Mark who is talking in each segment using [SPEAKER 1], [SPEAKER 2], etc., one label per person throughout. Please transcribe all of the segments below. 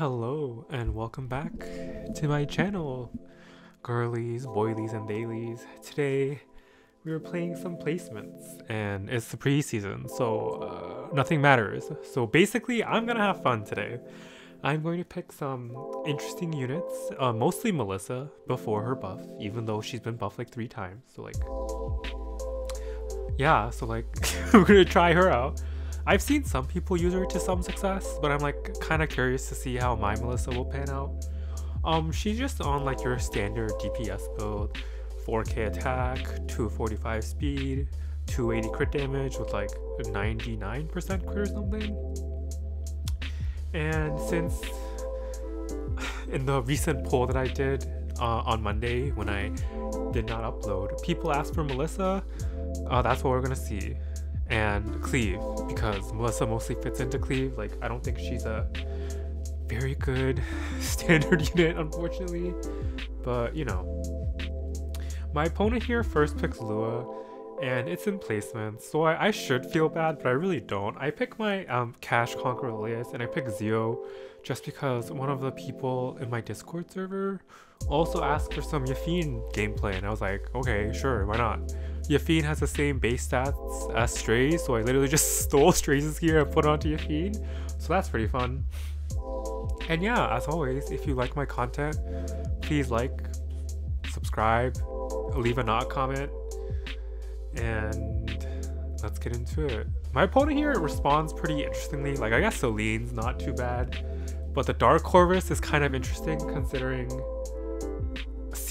[SPEAKER 1] Hello and welcome back to my channel, girlies, boilies, and dailies. Today we were playing some placements and it's the preseason, so nothing matters. So basically I'm gonna have fun today. I'm going to pick some interesting units, mostly Melissa before her buff, even though she's been buffed like 3 times. So like, yeah, so like we're gonna try her out. I've seen some people use her to some success, but I'm like kind of curious to see how my Melissa will pan out. She's just on like your standard DPS build, 4k attack, 245 speed, 280 crit damage with like 99% crit or something. And since in the recent poll that I did on Monday when I did not upload, people asked for Melissa, that's what we're gonna see. And Cleave, because Melissa mostly fits into Cleave. Like, I don't think she's a very good standard unit, unfortunately. But, you know. My opponent here first picks Lua, and it's in placement, so I should feel bad, but I really don't. I pick my cash Conqueror Lilias, and I pick Zio just because one of the people in my Discord server also asked for some Yufine gameplay, and I was like, okay, sure, why not? Yufine has the same base stats as Strays, so I literally just stole Strays' gear and put it onto Yufine, so that's pretty fun. And yeah, as always, if you like my content, please like, subscribe, leave a not comment, and let's get into it. My opponent here responds pretty interestingly. Like, I guess Celine's not too bad, but the Dark Corvus is kind of interesting considering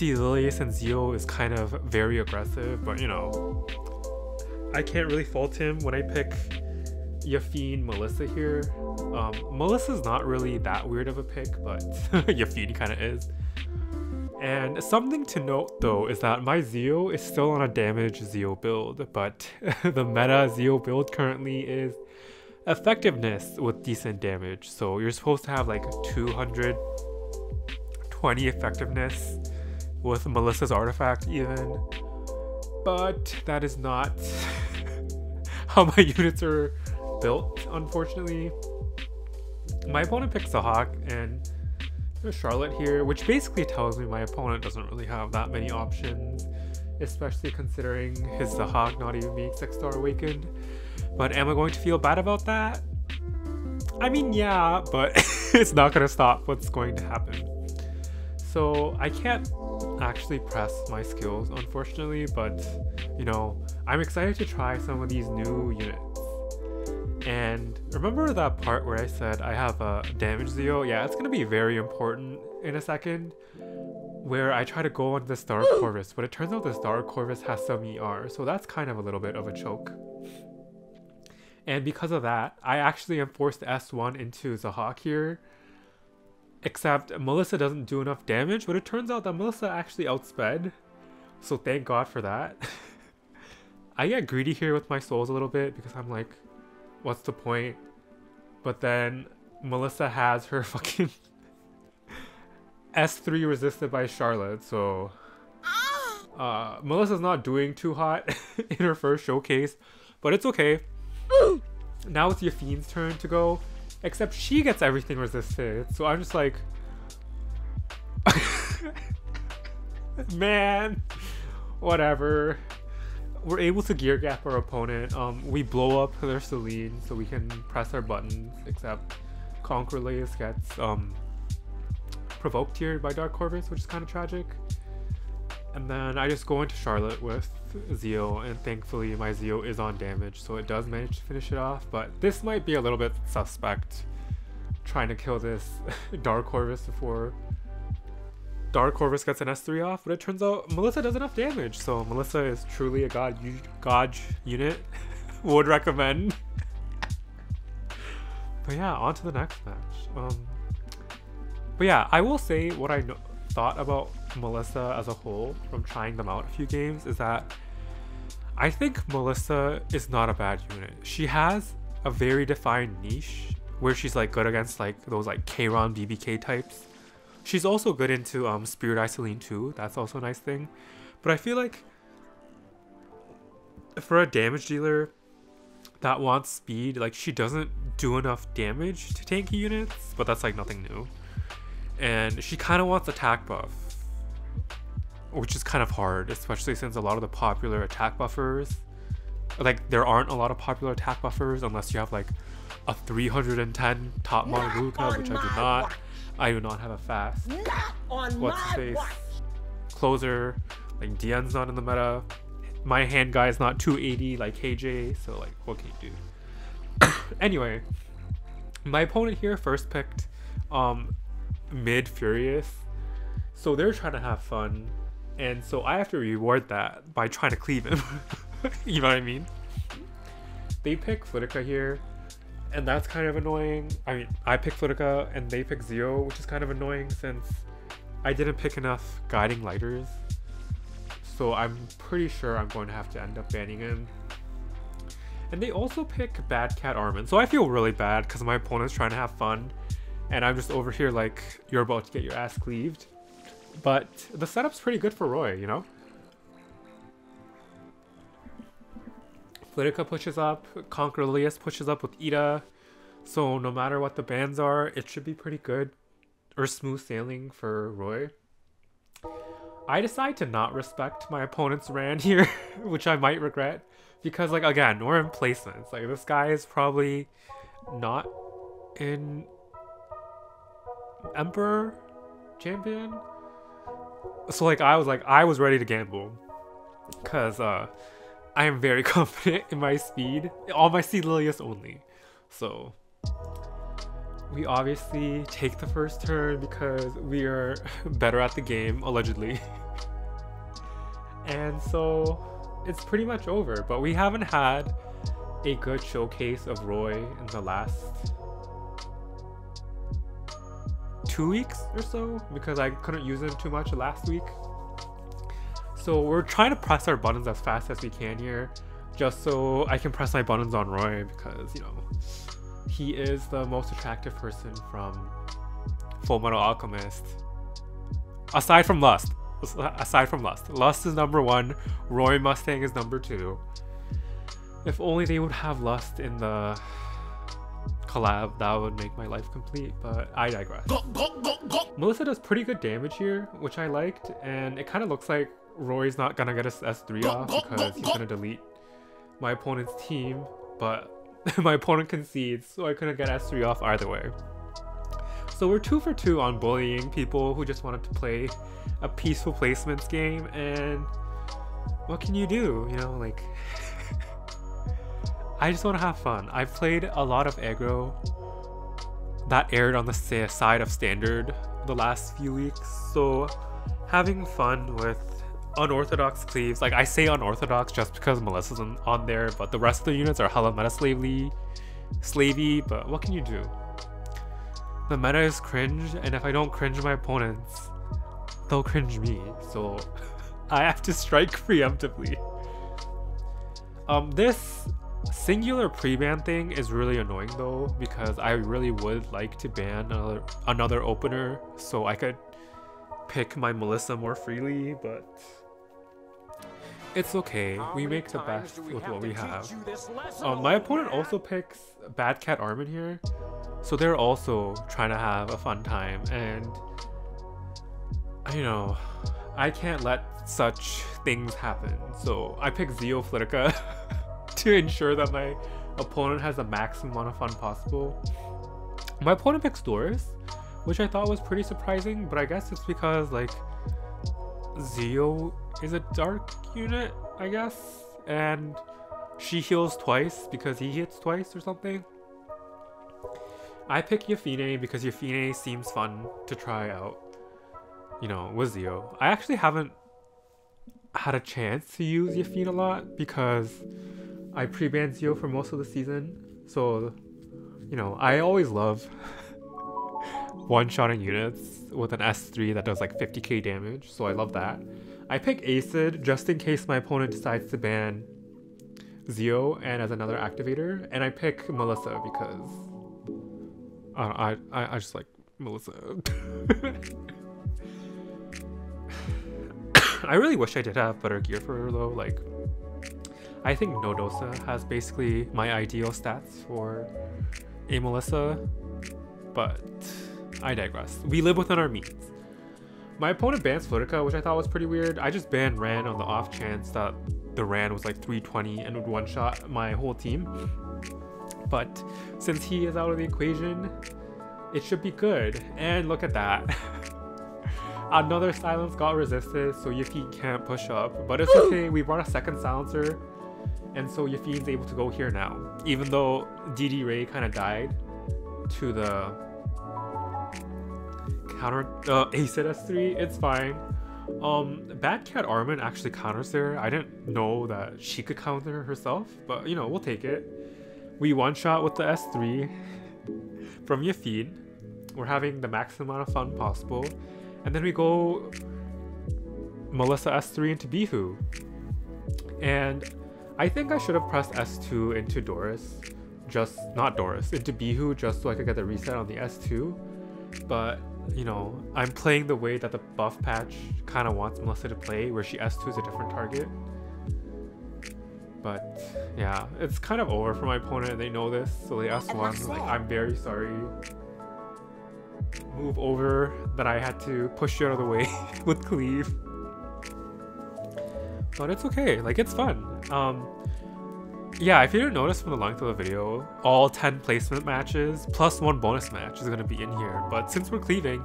[SPEAKER 1] Lilias and Zio is kind of very aggressive, but you know, I can't really fault him when I pick Yufine Melissa here. Melissa's not really that weird of a pick, but Yufine kind of is. And something to note though is that my Zio is still on a damage Zio build, but the meta Zio build currently is effectiveness with decent damage. So you're supposed to have like 220 effectiveness with Melissa's artifact even, but that is not how my units are built, unfortunately. My opponent picks a Hawk and a Charlotte here, which basically tells me my opponent doesn't really have that many options, especially considering his Zahak not even being 6-star awakened. But am I going to feel bad about that? I mean, yeah, but it's not going to stop what's going to happen. So I can't actually press my skills, unfortunately, but you know, I'm excited to try some of these new units. And remember that part where I said I have a damage Zio? Yeah, it's gonna be very important in a second, where I try to go on this Dark Corvus, but it turns out this Dark Corvus has some ER, so that's kind of a little bit of a choke. And because of that, I actually am forced to S1 into Zahak here. Except Melissa doesn't do enough damage, but it turns out that Melissa actually outsped. So thank God for that. I get greedy here with my souls a little bit because I'm like, what's the point? But then Melissa has her fucking S3 resisted by Charlotte, so Melissa's not doing too hot in her first showcase, but it's okay. Now it's Yufine's turn to go. Except she gets everything resisted, so I'm just like, man, whatever. We're able to gear gap our opponent. We blow up their Celine so we can press our buttons, except Conqueror Lilias gets provoked here by Dark Corvus, which is kind of tragic. And then I just go into Charlotte with Zio, and thankfully my Zio is on damage, so it does manage to finish it off. But this might be a little bit suspect, trying to kill this Dark Corvus before Dark Corvus gets an S3 off. But it turns out Melissa does enough damage, so Melissa is truly a god unit. Would recommend. But yeah, on to the next match. But yeah, I will say what I thought about Melissa as a whole from trying them out a few games is that I think Melissa is not a bad unit. She has a very defined niche where she's like good against like those like Kayron BBK types. She's also good into Spirit Eye Celine too. That's also a nice thing. But I feel like for a damage dealer that wants speed, like she doesn't do enough damage to tanky units, but that's like nothing new. and she kind of wants attack buff, which is kind of hard, especially since a lot of the popular attack buffers, like there aren't a lot of popular attack buffers unless you have like a 310 top model Lilica, which I do not. I do not have a fast what's his face closer. Like Dian's not in the meta. My hand guy is not 280 like KJ, so like what can you do? Anyway, my opponent here first picked mid Furious, so they're trying to have fun, and so I have to reward that by trying to cleave him. You know what I mean? They pick Lidica here, and that's kind of annoying. I mean, I pick Lidica and they pick Zio, which is kind of annoying since I didn't pick enough guiding lighters. So I'm pretty sure I'm going to have to end up banning him. And they also pick Bad Cat Armin. So I feel really bad because my opponent's trying to have fun, and I'm just over here like, you're about to get your ass cleaved. But the setup's pretty good for Roy, you know? Lidica pushes up, Conqueror Lilias pushes up with Ida. So no matter what the bans are, it should be pretty good or smooth sailing for Roy. I decide to not respect my opponent's ran here, which I might regret, because like again, we're in placements. Like this guy is probably not in Emperor champion. So like I was ready to gamble because I am very confident in my speed, on my Seed Lilias only. So we obviously take the first turn because we are better at the game, allegedly. And so it's pretty much over, but we haven't had a good showcase of Roy in the last 2 weeks or so because I couldn't use him too much last week. So we're trying to press our buttons as fast as we can here, just so I can press my buttons on Roy because, you know, he is the most attractive person from Full Metal Alchemist. Aside from Lust. Lust is number 1. Roy Mustang is number 2. If only they would have Lust in the collab, that would make my life complete, but I digress. Melissa does pretty good damage here, which I liked, and it kind of looks like Roy's not gonna get his S3 off because he's gonna delete my opponent's team, but my opponent concedes, so I couldn't get S3 off either way. So we're 2 for 2 on bullying people who just wanted to play a peaceful placements game, and what can you do? You know, like, I just want to have fun. I've played a lot of aggro that aired on the side of standard the last few weeks, so having fun with unorthodox cleaves, like I say unorthodox just because Melissa's on there, but the rest of the units are hella meta slavey, but what can you do? The meta is cringe, and if I don't cringe my opponents, they'll cringe me, so I have to strike preemptively. This singular pre-ban thing is really annoying though, because I really would like to ban another opener so I could pick my Melissa more freely, but it's okay. We make the best with what we have. My opponent also picks Bad Cat Armin here, so they're also trying to have a fun time, and you know, I can't let such things happen, so I pick Zio Lidica to ensure that my opponent has the maximum amount of fun possible. My opponent picks Doris, which I thought was pretty surprising, but I guess it's because like Zio is a dark unit, I guess, and she heals twice because he hits twice or something. I pick Yufine because Yufine seems fun to try out, you know, with Zio. I actually haven't had a chance to use Yufine a lot because I pre-banned Zio for most of the season, so, you know, I always love one-shotting units with an S3 that does like 50k damage, so I love that. I pick Acid just in case my opponent decides to ban Zio and as another activator, and I pick Melissa because I just like Melissa. I really wish I did have better gear for her though. Like, I think Nodosa has basically my ideal stats for a Melissa, but I digress. We live within our means. My opponent bans Lidica, which I thought was pretty weird. I just banned Ran on the off chance that the Ran was like 320 and would one-shot my whole team. But since he is out of the equation, it should be good. And look at that. Another silence got resisted, so Yufine can't push up. But it's okay, we brought a second silencer. And so Yufine's able to go here now. Even though DD Ray kind of died to the counter ace at S3, it's fine. Bad Cat Armin actually counters there. I didn't know that she could counter herself, but you know, we'll take it. We one shot with the S3 from Yufine. We're having the maximum amount of fun possible. And then we go Melissa S3 into Bihu. And I think I should have pressed S2 into Doris. Into Bihu, just so I could get the reset on the S2. But you know, I'm playing the way that the buff patch kind of wants Melissa to play, where she S2 is a different target. But yeah, it's kind of over for my opponent, and they know this, so they S1. Like, I'm very sorry. Move over that I had to push you out of the way with Cleave. But it's okay, like, it's fun. Yeah, if you didn't notice from the length of the video, all 10 placement matches plus 1 bonus match is going to be in here. But since we're cleaving,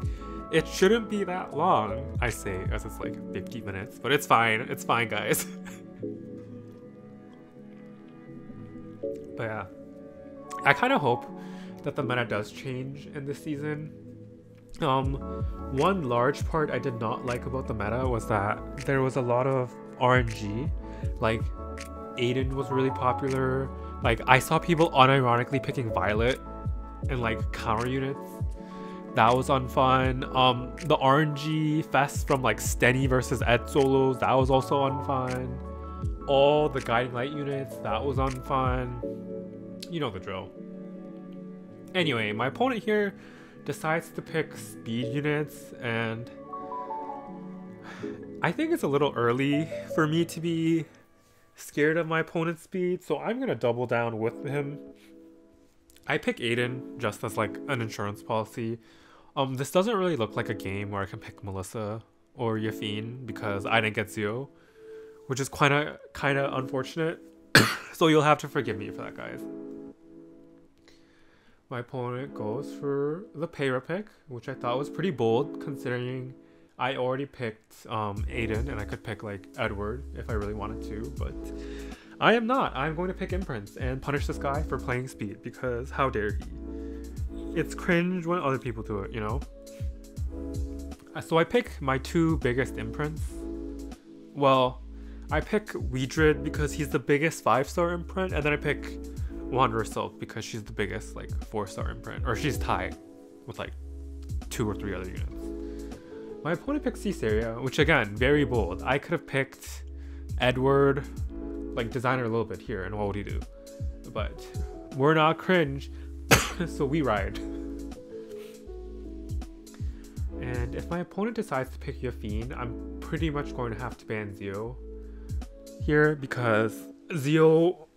[SPEAKER 1] it shouldn't be that long, I say, as it's like 50 minutes. But it's fine, guys. But yeah, I kind of hope that the meta does change in this season. One large part I did not like about the meta was that there was a lot of RNG. Like, Adin was really popular. Like, I saw people unironically picking Violet and like counter units. That was unfun. The RNG fest from like Stenny versus Ed solos, that was also unfun. All the guiding light units, that was unfun. You know the drill. Anyway, my opponent here decides to pick speed units, and I think it's a little early for me to be scared of my opponent's speed, so I'm gonna double down with him. I pick Adin just as like an insurance policy. This doesn't really look like a game where I can pick Melissa or Yufine because I didn't get Zio, which is kind of unfortunate. So you'll have to forgive me for that, guys. My opponent goes for the Payra pick, which I thought was pretty bold considering I already picked Adin, and I could pick like Edward if I really wanted to, but I am not. I'm going to pick Imprints and punish this guy for playing speed, because how dare he? It's cringe when other people do it, you know? So I pick my 2 biggest imprints. Well, I pick Weedred because he's the biggest 5-star imprint, and then I pick Wanderer Silk because she's the biggest like 4-star imprint, or she's tied with like 2 or 3 other units. My opponent picked Caesarea, which again, very bold. I could have picked Edward, like designer a little bit here, and what would he do? But we're not cringe, so we ride. And if my opponent decides to pick Yufine, I'm pretty much going to have to ban Zio here, because Zio,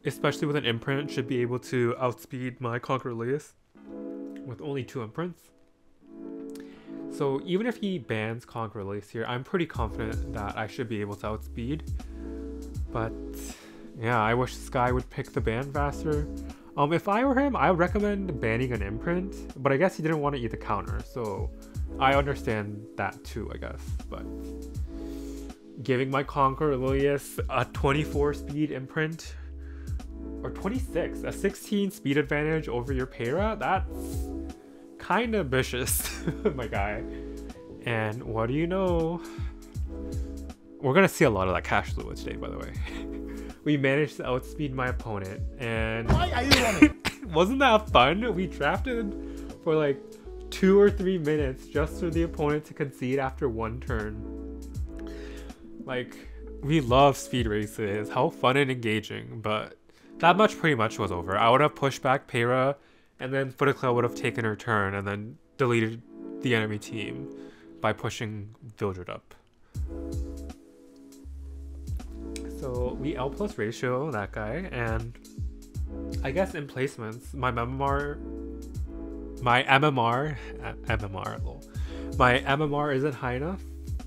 [SPEAKER 1] especially with an imprint, should be able to outspeed my Conqueror Lilias with only 2 imprints. So even if he bans Conqueror Lilias here, I'm pretty confident that I should be able to outspeed. But yeah, I wish this guy would pick the ban faster. If I were him, I would recommend banning an imprint, but I guess he didn't want to eat the counter, so I understand that too, I guess. But giving my Conqueror Lilias a 24 speed imprint, or 26, a 16 speed advantage over your Payra, that's kind of vicious, my guy. And what do you know? We're gonna see a lot of that cash fluid today, by the way. We managed to outspeed my opponent, and why are you running? Wasn't that fun? We drafted for like 2 or 3 minutes just for the opponent to concede after 1 turn. Like, we love speed races, how fun and engaging, but that much pretty much was over. I would have pushed back Payra, and then Fatihless would have taken her turn and then deleted the enemy team by pushing Vildred up. So we L plus ratio that guy, and I guess in placements, my Memamar my MMR isn't high enough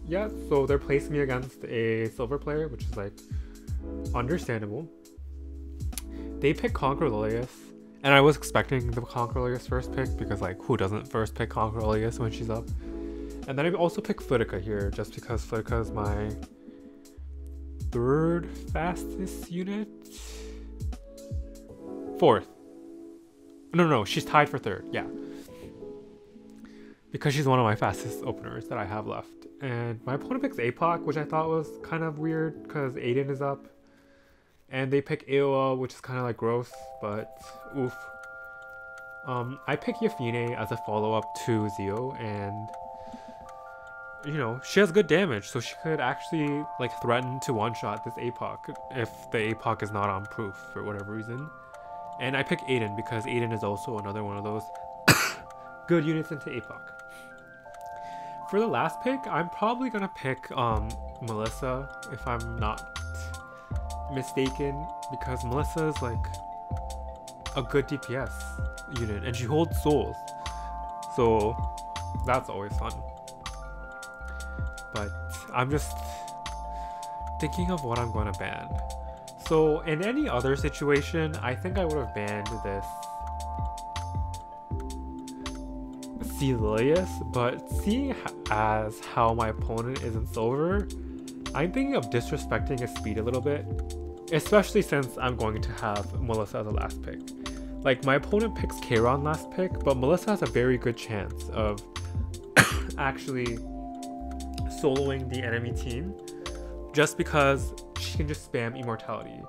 [SPEAKER 1] yet, so they're placing me against a silver player, which is like understandable. They pick Conqueror Lilias, and I was expecting the Conqueror Lilias first pick because like who doesn't first pick Conqueror Lilias when she's up? And then I also picked Lidica here just because Lidica is my 3rd fastest unit. 4th. No, she's tied for 3rd. Yeah. Because she's one of my fastest openers that I have left. And my opponent picks APOC, which I thought was kind of weird because Adin is up. And they pick AOL, which is kind of like gross, but oof. I pick Yufine as a follow-up to Zio, and you know, she has good damage, so she could actually like threaten to one-shot this APOC if the APOC is not on proof for whatever reason. And I pick Adin because Adin is also another one of those good units into APOC. For the last pick, I'm probably gonna pick Melissa if I'm not mistaken, because Melissa is like a good DPS unit and she holds souls, so that's always fun. But I'm just thinking of what I'm going to ban. So in any other situation, I think I would have banned this Lilias, but seeing as how my opponent is in silver, I'm thinking of disrespecting his speed a little bit, especially since I'm going to have Melissa as a last pick. Like, my opponent picks Kayron last pick, but Melissa has a very good chance of actually soloing the enemy team just because she can just spam immortality.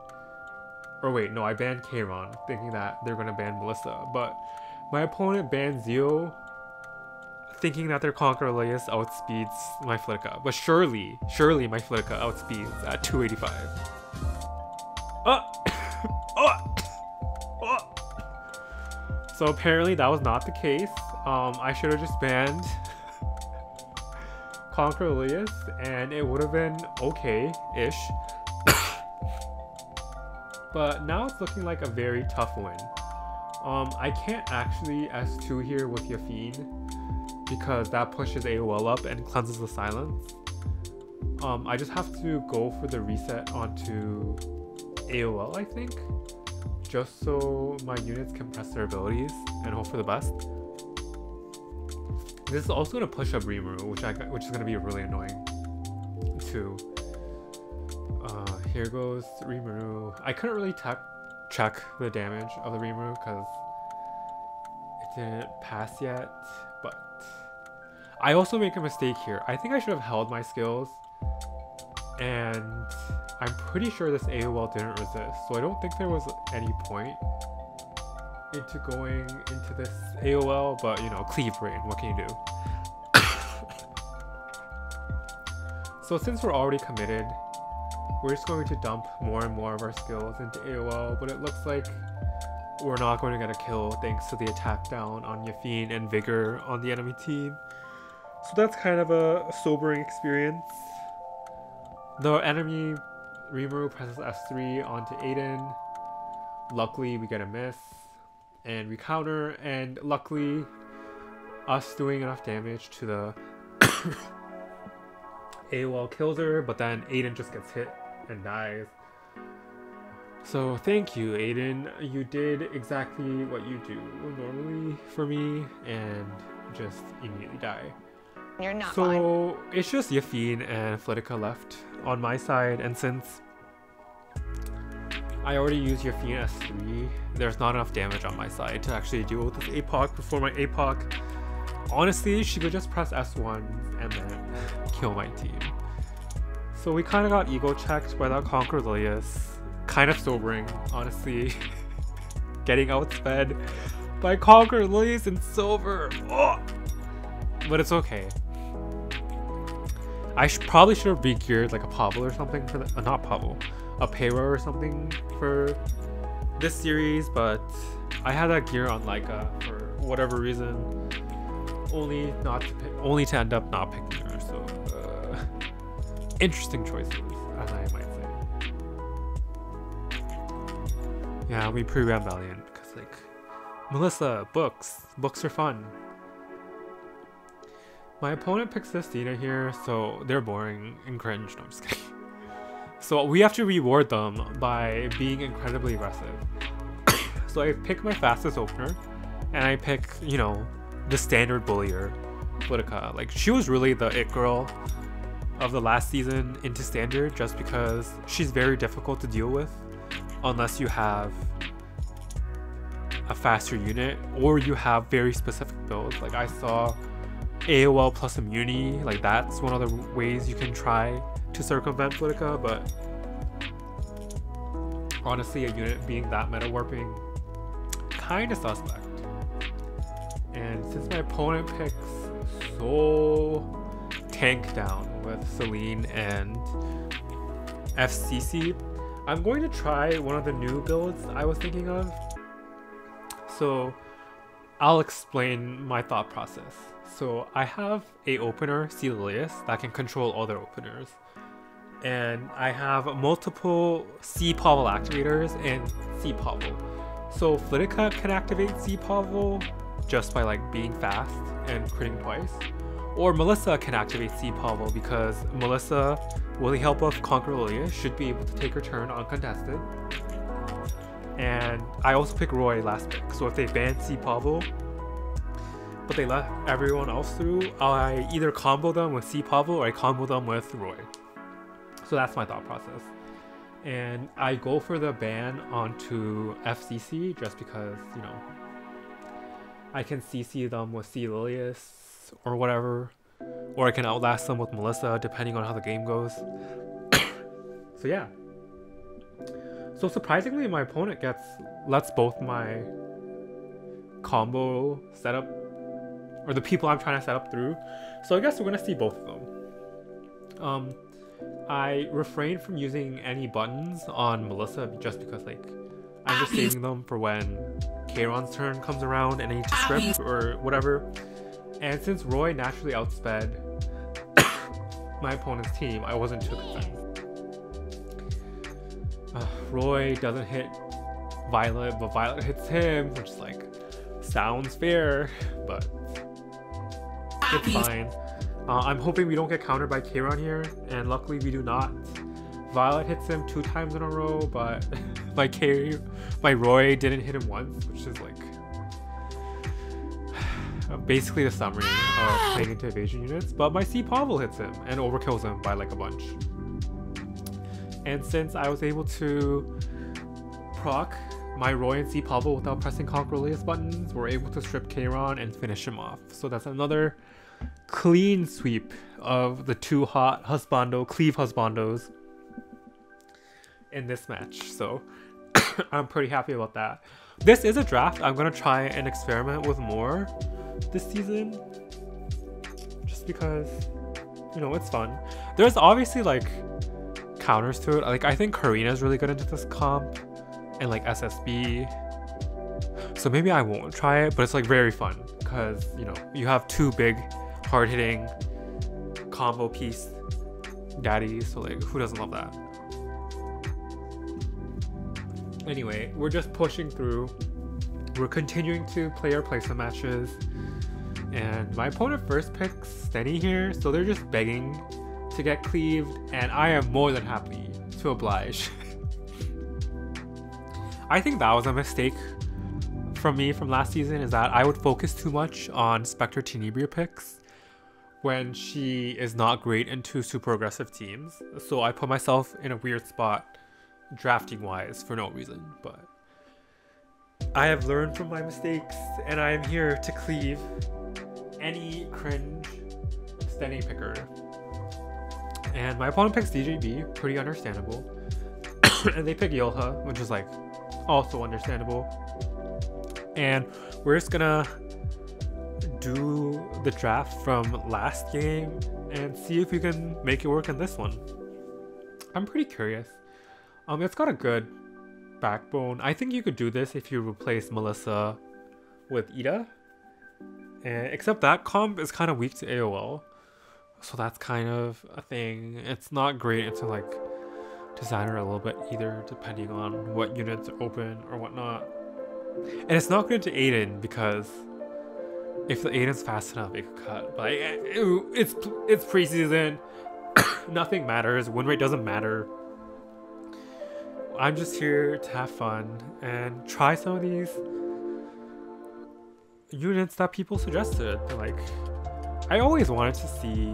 [SPEAKER 1] Or wait, no, I banned Kayron thinking that they're gonna ban Melissa, but my opponent banned Zio thinking that their Conqueror Lilias outspeeds my Lidica, but surely my Lidica outspeeds at 285. So apparently that was not the case. I should have just banned Conqueror Lilias and it would have been okay-ish. But now it's looking like a very tough win. I can't actually S2 here with Yufine because that pushes AOL up and cleanses the silence. I just have to go for the reset onto AOL, I think, just so my units can press their abilities and hope for the best. This is also going to push up Rimuru, which is going to be really annoying too. Here goes Rimuru. I couldn't really check the damage of the Rimuru because it didn't pass yet, but I also make a mistake here. I think I should have held my skills, and I'm pretty sure this AOL didn't resist, so I don't think there was any point into going into this AOL, but you know, Cleave brain, what can you do? So since we're already committed, we're just going to dump more and more of our skills into AOL, but it looks like we're not going to get a kill thanks to the attack down on Yufine and Vigor on the enemy team. So that's kind of a sobering experience. The enemy Rimuru presses S3 onto Adin. Luckily we get a miss and we counter, and luckily us doing enough damage to the AOL kills her, but then Adin just gets hit and dies. So thank you, Adin. You did exactly what you do normally for me and just immediately die.
[SPEAKER 2] You're not
[SPEAKER 1] so
[SPEAKER 2] lying.
[SPEAKER 1] It's just Yufine and Lidica left on my side, and since I already used Yufine S3, there's not enough damage on my side to actually deal with this APOC before my APOC. Honestly, she could just press S1 and then kill my team. So we kind of got ego checked by that Conqueror Lilias. Kind of sobering, honestly. Getting outsped by Conqueror Lilias in silver. Oh! But it's okay. I probably should have re-geared like a Pablo or something for the, not Pablo, a Pero or something for this series, but I had that gear on Leica for whatever reason, only to end up not picking her. So interesting choices, as I might say. Yeah, we pre-ran Valiant because like Melissa, books. Books are fun. My opponent picks this Dina here, so they're boring and cringe. No, I'm just kidding. So we have to reward them by being incredibly aggressive. So I pick my fastest opener, and I pick, you know, the standard bullier, Lidica. Like, she was really the it girl of the last season into standard, just because she's very difficult to deal with unless you have a faster unit or you have very specific builds. Like, I saw AOL plus immunity, like that's one of the ways you can try to circumvent Lidica, but honestly a unit being that meta warping, kinda suspect. And since my opponent picks so tank down with Celine and FCC, I'm going to try one of the new builds I was thinking of. So I'll explain my thought process. So I have a opener, C. Lilias, that can control other openers. And I have multiple C. Pavel activators and C. Pavel. So Lidica can activate C. Pavel just by like being fast and critting twice. Or Melissa can activate C. Pavel because Melissa, with the help of Conqueror Lilias, should be able to take her turn uncontested. And I also pick Roy last pick. So if they ban C. Pavel, but they let everyone else through, I either combo them with C. Pavel or I combo them with Roy. So that's my thought process. And I go for the ban onto FCC just because, you know, I can CC them with C. Lilias or whatever. Or I can outlast them with Melissa depending on how the game goes. So yeah. So surprisingly, my opponent lets both my combo setup, or the people I'm trying to set up through. So I guess we're gonna see both of them. I refrain from using any buttons on Melissa just because, like, I'm just saving them for when Kayron's turn comes around and I need to script or whatever. And since Roy naturally outsped my opponent's team, I wasn't too concerned. Roy doesn't hit Violet, but Violet hits him, which is like, sounds fair, but it's fine. I'm hoping we don't get countered by Kayron here, and luckily we do not. Violet hits him 2 times in a row, but my Roy didn't hit him once, which is like basically the summary of playing into evasion units. But my C. Pavel hits him and overkills him by like a bunch. And since I was able to proc my Roy and C. Pavel without pressing Conqueror Lilias buttons, we're able to strip Kayron and finish him off. So that's another clean sweep of the 2 hot Cleave husbandos in this match. So I'm pretty happy about that. This is a draft I'm gonna try and experiment with more this season, just because, you know, it's fun. There's obviously like counters to it. Like, I think Karina's really good into this comp, and like SSB, so maybe I won't try it, but it's like very fun because, you know, you have 2 big hard-hitting combo piece daddies, so like, who doesn't love that? Anyway, we're just pushing through. We're continuing to play our placement matches, and my opponent first picks Steny here, so they're just begging to get cleaved, and I am more than happy to oblige. I think that was a mistake from me from last season, is that I would focus too much on Spectre Tenebria picks when she is not great into super aggressive teams. So I put myself in a weird spot drafting wise for no reason, but I have learned from my mistakes and I am here to cleave any cringe Steny picker. And my opponent picks DJB, pretty understandable. And they pick YUHa, which is like also understandable. And we're just gonna do the draft from last game and see if we can make it work in this one. I'm pretty curious. It's got a good backbone. I think you could do this if you replace Melissa with Ida. Except that comp is kind of weak to AOL. So that's kind of a thing. It's not great into like designer a little bit either, depending on what units are open or whatnot. And it's not good to Adin because if the Adin's fast enough, it could cut. But it's preseason. Nothing matters. Win rate doesn't matter. I'm just here to have fun and try some of these units that people suggested. Like, I always wanted to see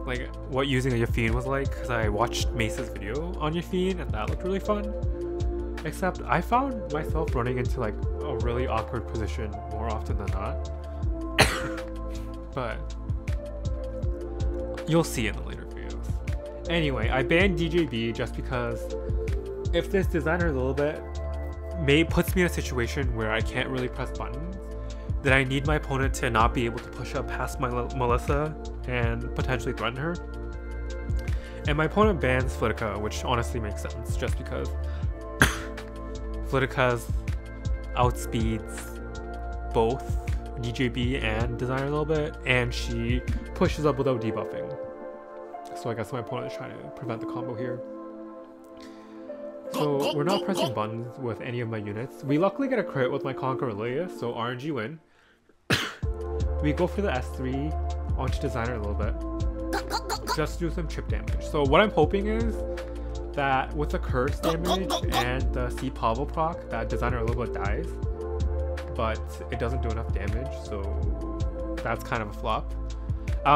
[SPEAKER 1] like what using a Yufine was like because I watched Mace's video on Yufine and that looked really fun. Except I found myself running into like a really awkward position more often than not. But you'll see in the later videos. Anyway, I banned DJB just because if this designer a little bit puts me in a situation where I can't really press buttons, then I need my opponent to not be able to push up past my Melissa and potentially threaten her. And my opponent bans Lidica, which honestly makes sense just because Lidica's outspeeds both DJB and designer a little bit, and she pushes up without debuffing. So I guess my opponent is trying to prevent the combo here. So we're not pressing buttons with any of my units. We luckily get a crit with my Conqueror Lilias, so RNG win. We go for the S3 onto designer a little bit, just do some chip damage. So what I'm hoping is that with the curse damage and the C Pablo proc, that designer a little bit dies, but it doesn't do enough damage, so that's kind of a flop.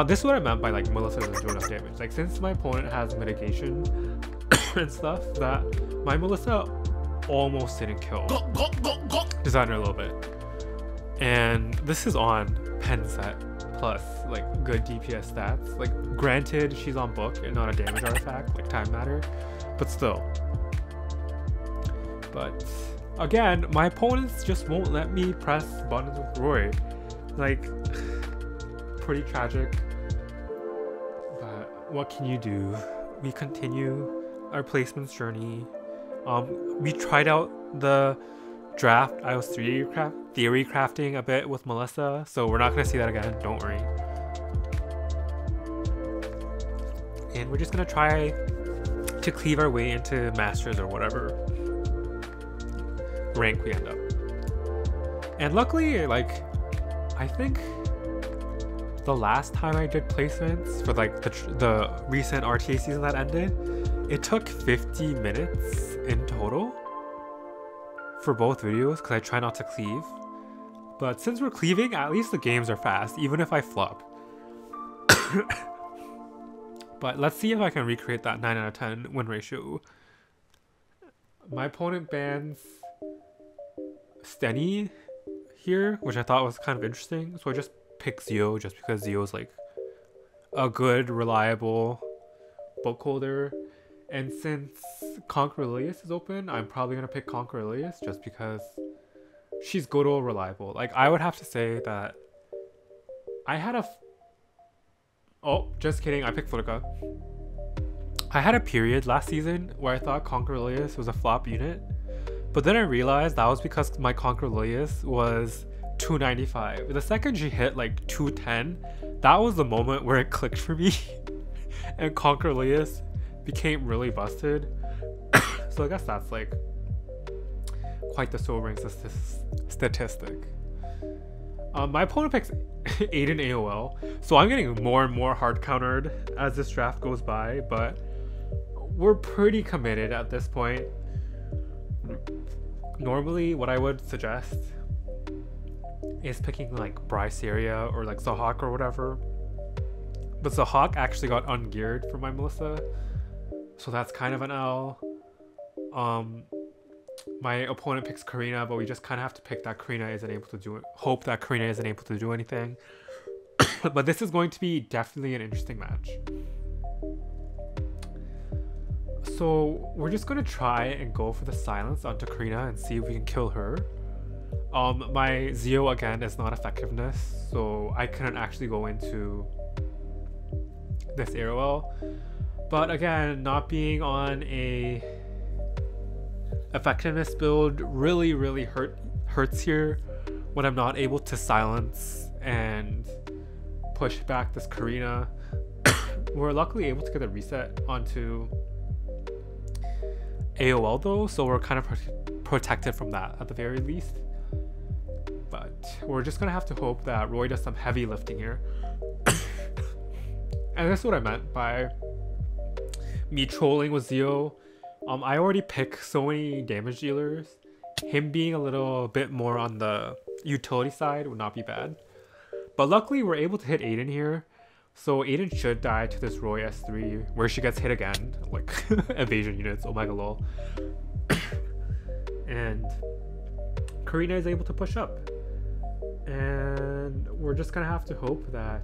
[SPEAKER 1] This is what I meant by like Melissa doesn't do enough damage. Like, since my opponent has mitigation and stuff, that my Melissa almost didn't kill designer a little bit. And this is on pen set plus like good DPS stats. Like, granted she's on book and not a damage artifact like time matter, but still. But again, my opponents just won't let me press buttons with Roy. Like, pretty tragic, but what can you do? We continue our placements journey. We tried out the draft iOS 3 theory crafting a bit with Melissa, so we're not going to see that again, don't worry. And we're just going to try to cleave our way into Masters or whatever rank we end up. And luckily, like, I think the last time I did placements for like the recent RTA season that ended, it took 50 minutes in total for both videos because I try not to cleave. But since we're cleaving, at least the games are fast, even if I flop. But let's see if I can recreate that 9 out of 10 win ratio. My opponent bans Stenny here, which I thought was kind of interesting. So I just picked Zio just because Zio is like a good, reliable book holder. And since Conqueror Lilias is open, I'm probably going to pick Conqueror Lilias just because she's good or reliable. Like, I would have to say that I had a... Oh, just kidding. I picked Lidica. I had a period last season where I thought Conqueror Lilias was a flop unit. But then I realized that was because my Conqueror Lilias was 295. The second she hit like 210, that was the moment where it clicked for me. And Conqueror Lilias became really busted. So I guess that's like quite the sobering statistic. My opponent picks Adin AOL, so I'm getting more and more hard countered as this draft goes by, but we're pretty committed at this point. Normally what I would suggest is picking like Bryceria or like Zahawk or whatever, but Zahawk actually got ungeared for my Melissa, so that's kind of an L. My opponent picks Karina, but we just kind of have to pick that Karina isn't able to do it. Hope that Karina isn't able to do anything. But this is going to be definitely an interesting match. So we're just going to try and go for the silence onto Karina and see if we can kill her. My Zio again is not effectiveness, so I couldn't actually go into this AOL. But again, not being on a effectiveness build really hurts here when I'm not able to silence and push back this Karina. We're luckily able to get a reset onto AOL though, so we're kind of protected from that at the very least. But we're just gonna have to hope that Roy does some heavy lifting here. And that's what I meant by me trolling with Zio. I already picked so many damage dealers. Him being a little bit more on the utility side would not be bad. But luckily we're able to hit Adin here. So Adin should die to this Roy S3 where she gets hit again. Like evasion units, oh my god lol. And Karina is able to push up. And we're just gonna have to hope that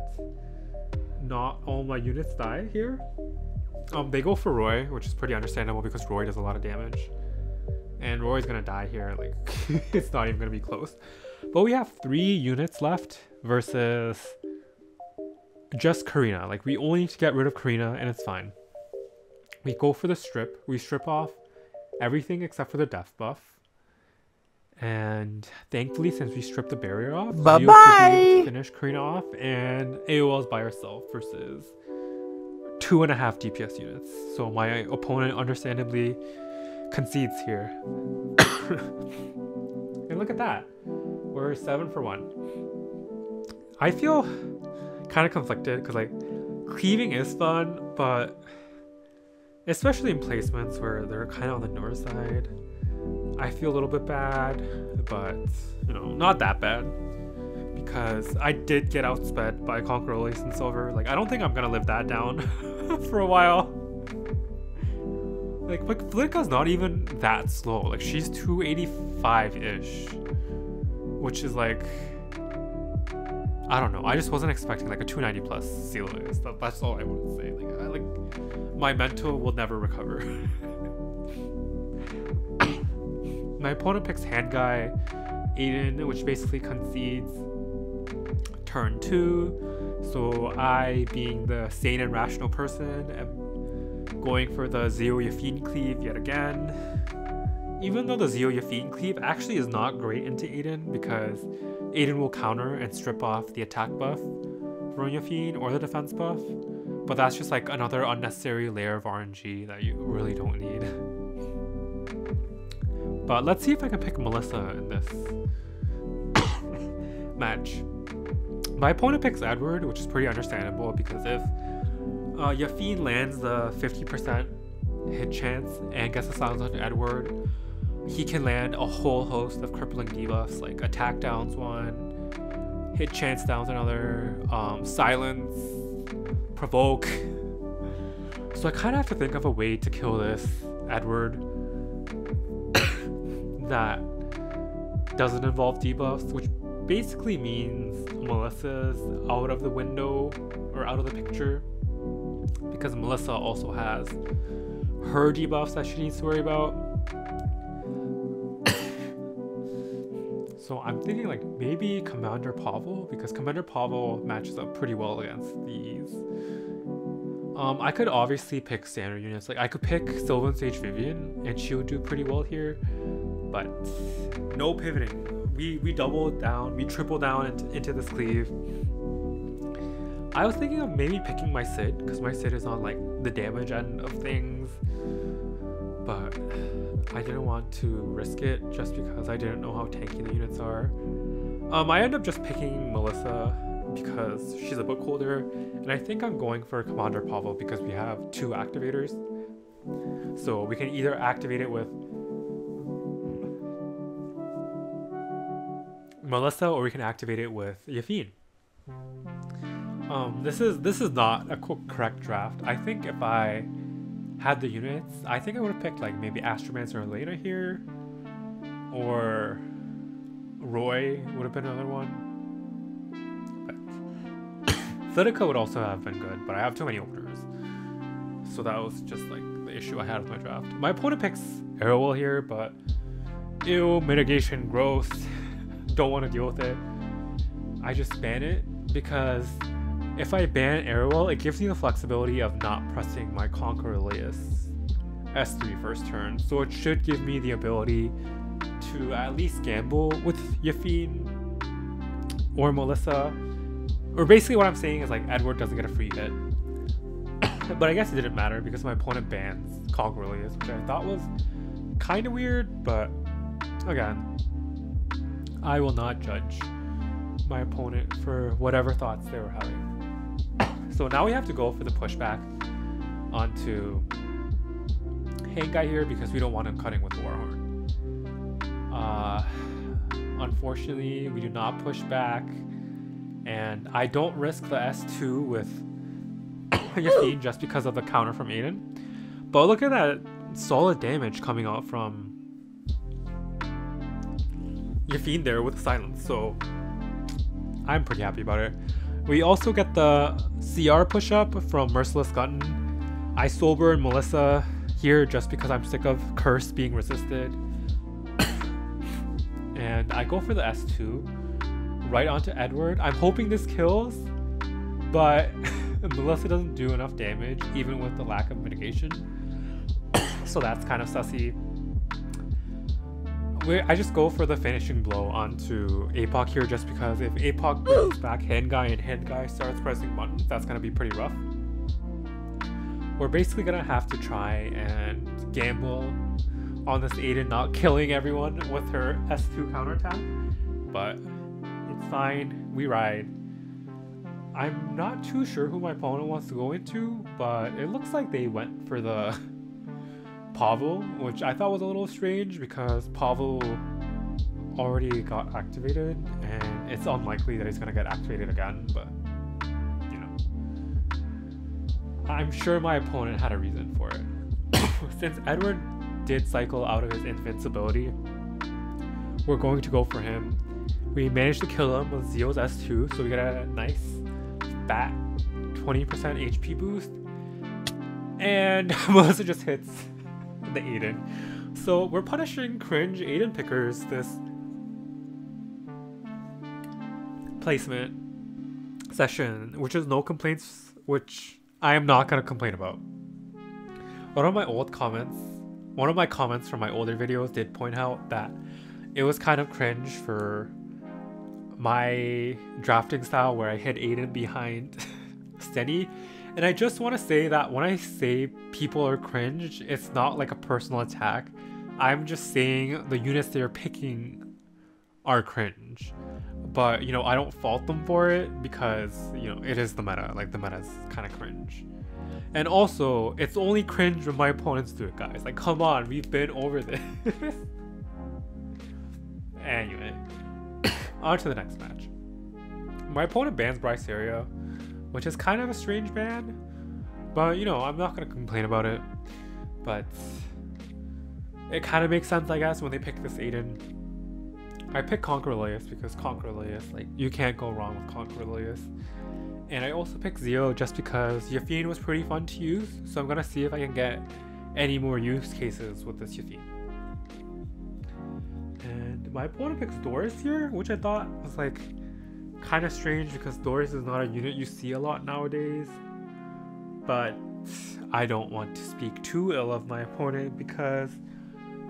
[SPEAKER 1] not all my units die here. They go for Roy, which is pretty understandable because Roy does a lot of damage. And Roy's gonna die here, like it's not even gonna be close. But we have 3 units left versus just Karina. Like we only need to get rid of Karina and it's fine. We go for the strip. We strip off everything except for the death buff. And thankfully, since we stripped the barrier off,
[SPEAKER 2] bye
[SPEAKER 1] we
[SPEAKER 2] bye.
[SPEAKER 1] finish Karina off and AOL's by herself versus 2.5 DPS units. So my opponent understandably concedes here. And look at that. We're 7 for 1. I feel kind of conflicted because like cleaving is fun, but especially in placements where they're kind of on the north side, I feel a little bit bad, but you know, not that bad because I did get outsped by Conqueror Lilias in silver. Like I don't think I'm gonna live that down for a while. Like Lidica's not even that slow. Like she's 285-ish, which is like, I don't know. I just wasn't expecting like a 290 plus Lilia. That's all I want to say. Like my mental will never recover. My opponent picks hand guy Adin, which basically concedes turn 2. So I, being the sane and rational person, am going for the Zio Yufine cleave yet again. Even though the Zio Yufine cleave actually is not great into Adin because Adin will counter and strip off the attack buff from Yufine or the defense buff. But that's just like another unnecessary layer of RNG that you really don't need. But let's see if I can pick Melissa in this match. My opponent picks Edward, which is pretty understandable because if Yufine lands the 50% hit chance and gets a silence on Edward, he can land a whole host of crippling debuffs like attack downs 1, hit chance downs another, silence, provoke. So I kind of have to think of a way to kill this Edward that doesn't involve debuffs, which basically means Melissa's out of the window or out of the picture because Melissa also has her debuffs that she needs to worry about. So I'm thinking like maybe Commander Pavel, because Commander Pavel matches up pretty well against these. I could obviously pick standard units. Like I could pick Sylvan Sage Vivian and she would do pretty well here, but no pivoting. We double down, we triple down into this cleave. I was thinking of maybe picking my Sid because my Sid is on like the damage end of things, but I didn't want to risk it just because I didn't know how tanky the units are. I ended up just picking Melissa because she's a book holder, and I think I'm going for Commander Pavel because we have 2 activators. So we can either activate it with Melissa or we can activate it with Yufine. This is not a correct draft. I think if I had the units, I think I would have picked like maybe Astromancer or Elena here, or Roy would have been another one. But Lidica would also have been good, but I have too many openers. So that was just like the issue I had with my draft. My opponent picks Arrowwell here, but ew, mitigation, gross. Don't want to deal with it. I just ban it because if I ban Arrowwell, it gives me the flexibility of not pressing my Conqueror Lilias S3 first turn. So it should give me the ability to at least gamble with Yufine or Melissa. Or basically what I'm saying is like Edward doesn't get a free hit. But I guess it didn't matter because my opponent bans Conqueror Lilias, which I thought was kind of weird, but again, I will not judge my opponent for whatever thoughts they were having. So now we have to go for the pushback onto Hangai here because we don't want him cutting with Warhorn. Unfortunately, we do not push back, and I don't risk the S2 with Yufine just because of the counter from Adin. But look at that solid damage coming out from Yufine there with silence, so I'm pretty happy about it. We also get the CR push up from Merciless Gunton. I soul burn Melissa here just because I'm sick of Curse being resisted. And I go for the S2 right onto Edward. I'm hoping this kills, but Melissa doesn't do enough damage even with the lack of mitigation. So that's kind of sussy. I just go for the finishing blow onto APOC here just because if APOC brings back Hangai and Hangai starts pressing buttons, that's going to be pretty rough. We're basically going to have to try and gamble on this Adin not killing everyone with her S2 counterattack, but it's fine, we ride. I'm not too sure who my opponent wants to go into, but it looks like they went for the Pavel, which I thought was a little strange because Pavel already got activated and it's unlikely that he's gonna get activated again, but you know, I'm sure my opponent had a reason for it. Since Edward did cycle out of his invincibility, we're going to go for him. We managed to kill him with Zio's S2, so we get a nice fat 20% HP boost, and Melissa just hits the Adin. So we're punishing cringe Adin pickers this placement session, which is no complaints, which I am not going to complain about. One of my comments from my older videos did point out that it was kind of cringe for my drafting style where I hit Adin behind Steady. And I just want to say that when I say people are cringe, it's not like a personal attack. I'm just saying the units they're picking are cringe. But, you know, I don't fault them for it because, you know, it is the meta. Like, the meta is kind of cringe. And also, it's only cringe when my opponents do it, guys. Like, come on, we've been over this. Anyway, on to the next match. My opponent bans Bryceria, which is kind of a strange ban, but you know, I'm not gonna complain about it. But it kind of makes sense, I guess, when they pick this Adin. I picked Conqueror Lilias because Conqueror Lilias, like, you can't go wrong with Conqueror Lilias. And I also picked Zio just because Yufine was pretty fun to use, so I'm gonna see if I can get any more use cases with this Yufine. And my opponent picks Doris here, which I thought was like kind of strange because Doris is not a unit you see a lot nowadays. But I don't want to speak too ill of my opponent because,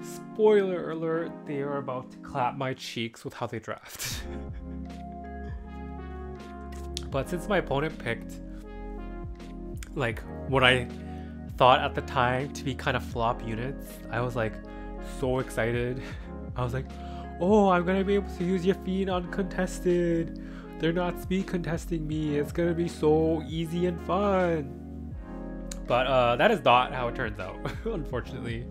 [SPEAKER 1] spoiler alert, they are about to clap my cheeks with how they draft. But since my opponent picked like what I thought at the time to be kind of flop units, I was like so excited. I was like, oh, I'm gonna be able to use Yufine uncontested. They're not speed contesting me. It's gonna be so easy and fun. But that is not how it turns out, unfortunately.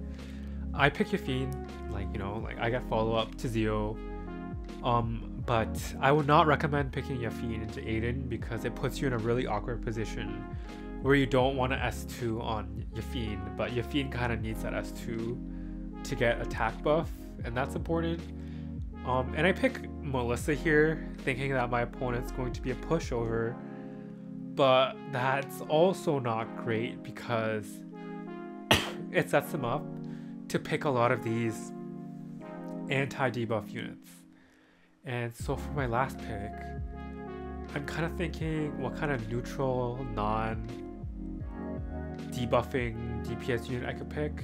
[SPEAKER 1] I pick Yufine, like, you know, like I get follow up to Zio. But I would not recommend picking Yufine into Adin because it puts you in a really awkward position where you don't want to S2 on Yufine, but Yufine kind of needs that S2 to get attack buff, and that's important. And I pick Melissa here thinking that my opponent's going to be a pushover, but that's also not great because it sets him up to pick a lot of these anti-debuff units. And so for my last pick, I'm kind of thinking what kind of neutral, non-debuffing DPS unit I could pick.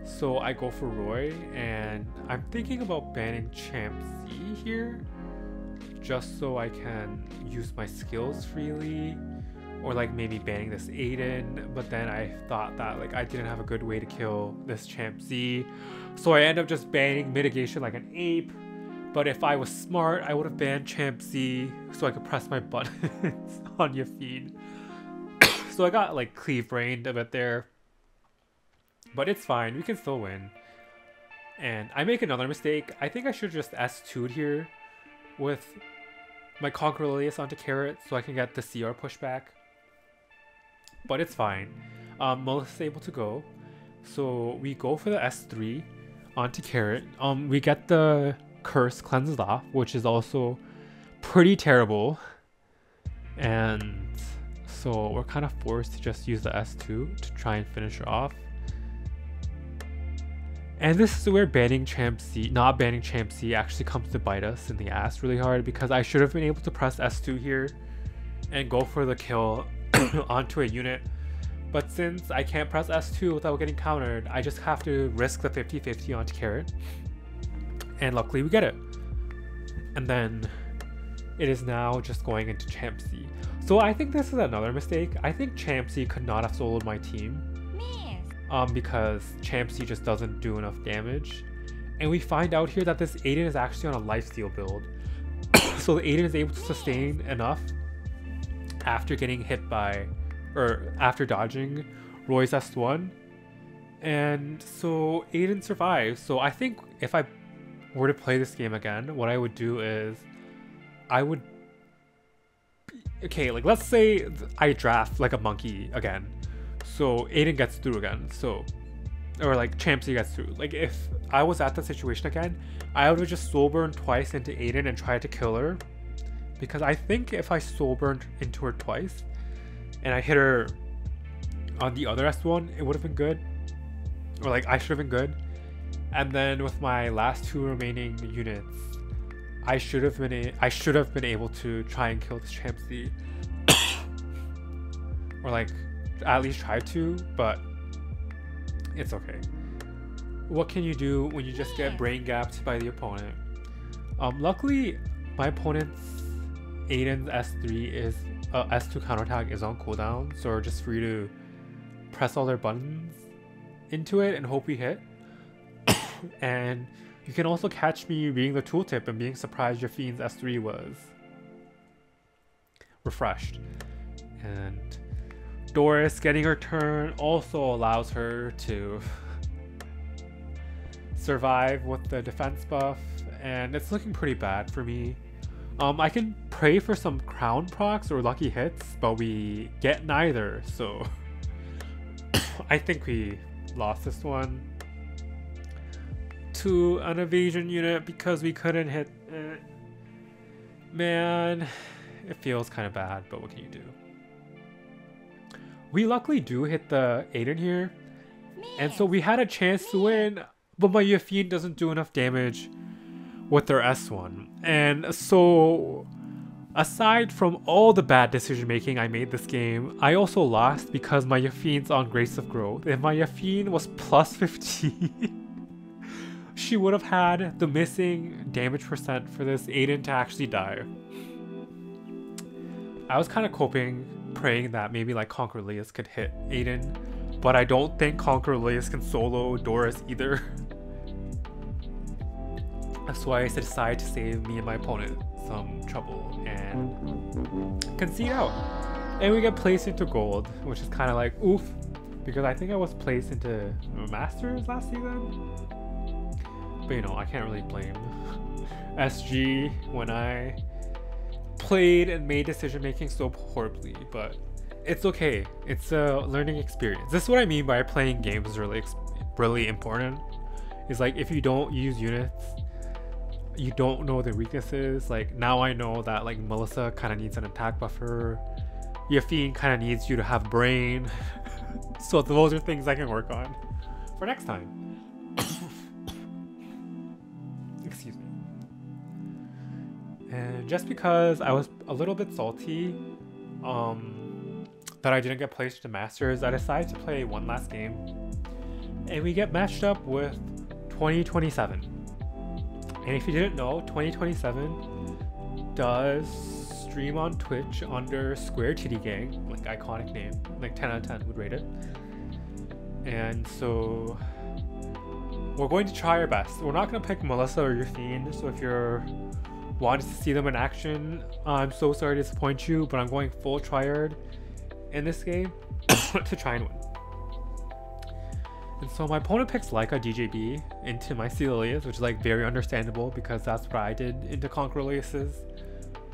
[SPEAKER 1] So I go for Roy, and I'm thinking about banning Jamsys here, just so I can use my skills freely, or like maybe banning this Adin, but then I thought that like I didn't have a good way to kill this Jamsys, so I end up just banning mitigation like an ape, But if I was smart, I would have banned Jamsys so I could press my buttons on Yufine. So I got like Cleave brained a bit there. But it's fine, we can still win. And I make another mistake. I think I should just S2'd here with my Conqueror Lilias onto Carrot so I can get the CR pushback. But it's fine. Melissa's able to go. So we go for the S3 onto Carrot. We get the curse cleansed off, which is also pretty terrible. And so we're kind of forced to just use the S2 to try and finish her off. And this is where banning Jamsys, not banning Jamsys, actually comes to bite us in the ass really hard, because I should have been able to press S2 here and go for the kill onto a unit. But since I can't press S2 without getting countered, I just have to risk the 50-50 onto Carrot. And luckily we get it. And then it is now just going into Jamsys. So I think this is another mistake. I think Jamsys could not have soloed my team. Because Jamsys just doesn't do enough damage. And we find out here that this Adin is actually on a lifesteal build. So the Adin is able to sustain enough after getting hit by, or after dodging Roy's S1. And so Adin survives. So I think if I were to play this game again, what I would do is I would, okay, like let's say I draft like a monkey again. So Adin gets through again, so, or like Jamsys gets through. Like if I was at the situation again, I would have just soul burned twice into Adin and tried to kill her. Because I think if I soul burned into her twice and I hit her on the other S1, it would have been good. Or like I should have been good. And then with my last 2 remaining units, I should have been able to try and kill this Jamsys. Or like at least try to, but it's okay. What can you do when you just get brain gapped by the opponent? Luckily my opponent's Adin's S3 is S2 counterattack is on cooldown, so we're just free to press all their buttons into it and hope we hit. And you can also catch me reading the tooltip and being surprised Yufine's S3 was refreshed. And Doris getting her turn also allows her to survive with the defense buff, and it's looking pretty bad for me. I can pray for some crown procs or lucky hits, but we get neither, so I think we lost this one to an evasion unit because we couldn't hit it. Man, it feels kind of bad, but what can you do? We luckily do hit the Adin here, and so we had a chance to win, but my Yufine doesn't do enough damage with their S1. And so aside from all the bad decision making I made this game, I also lost because my Yufine's on Grace of Growth. If my Yufine was plus 15, she would have had the missing damage percent for this Adin to actually die. I was kind of praying that maybe like Conqueror Lilias could hit Adin, but I don't think Conqueror Lilias can solo Doris either. That's why I decided to save me and my opponent some trouble and concede out. And we get placed into gold, which is kind of like oof, because I think I was placed into Masters last season. But you know, I can't really blame SG when I played and made decision making so horribly, but it's okay. It's a learning experience. This is what I mean by playing games is really important. Is like if you don't use units, you don't know their weaknesses. Like now I know that like Melissa kind of needs an attack buffer. Yufine kind of needs you to have brain. So those are things I can work on for next time. Excuse me. And just because I was a little bit salty that I didn't get placed to Masters, I decided to play one last game. And we get matched up with 2027. And if you didn't know, 2027 does stream on Twitch under Square Titty Gang, like iconic name, like 10 out of 10 would rate it. And so we're going to try our best. We're not going to pick Melissa or Yufine, so if you're wanting to see them in action, I'm so sorry to disappoint you, but I'm going full tryhard in this game to try and win. And so my opponent picks Lilia DJB into my Lilias, which is like very understandable because that's what I did into Conqueror Lilias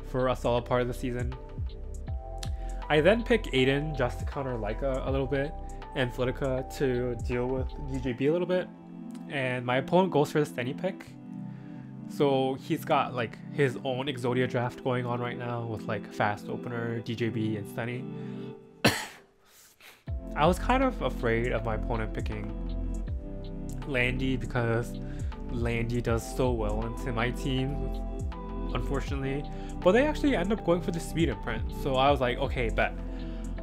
[SPEAKER 1] for a solid part of the season. I then pick Adin just to counter Lilia a little bit and Lidica to deal with DJB a little bit. And my opponent goes for the Stenny pick. So he's got like his own Exodia Draft going on right now with like Fast Opener, DJB, and Stenny. I was kind of afraid of my opponent picking Landy because Landy does so well into my team, unfortunately. But they actually end up going for the speed imprint. So I was like, okay, bet.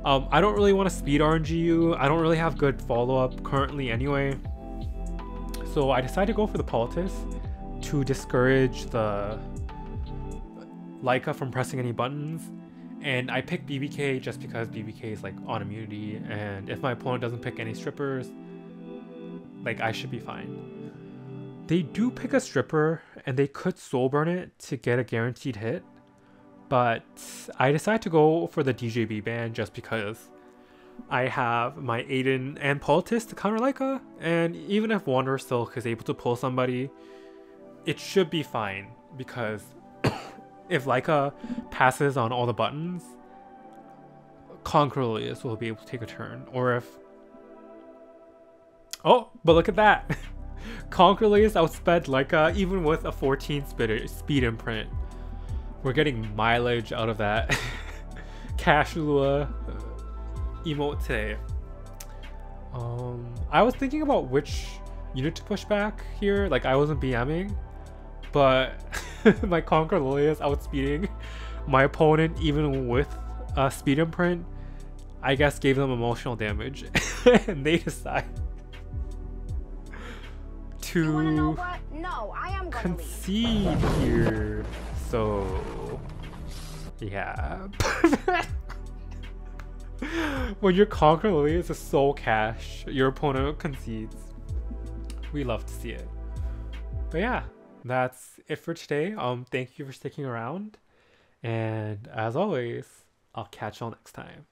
[SPEAKER 1] I don't really want to speed RNG you. I don't really have good follow-up currently anyway. So I decided to go for the Politics to discourage the Lilia from pressing any buttons. And I picked BBK just because BBK is like on immunity, and if my opponent doesn't pick any strippers, like I should be fine. They do pick a stripper and they could soul burn it to get a guaranteed hit, but I decided to go for the DJB ban just because I have my Adin and Politics to counter Lilia, and even if Wanderer Silk is able to pull somebody, it should be fine because if Lilia passes on all the buttons, Conqueror Lilias will be able to take a turn. Or if... Oh, but look at that! Conqueror Lilias outsped Lilia even with a 14 speed imprint. We're getting mileage out of that Cash Lua emote today. I was thinking about which unit to push back here. Like, I wasn't BMing, but my Conqueror Lilias outspeeding my opponent even with a speed imprint, I guess gave them emotional damage. And they decide to concede here. So yeah. When your Conqueror Lilias is so cash, your opponent concedes. We love to see it. But yeah, that's it for today. Thank you for sticking around, and as always, I'll catch y'all next time.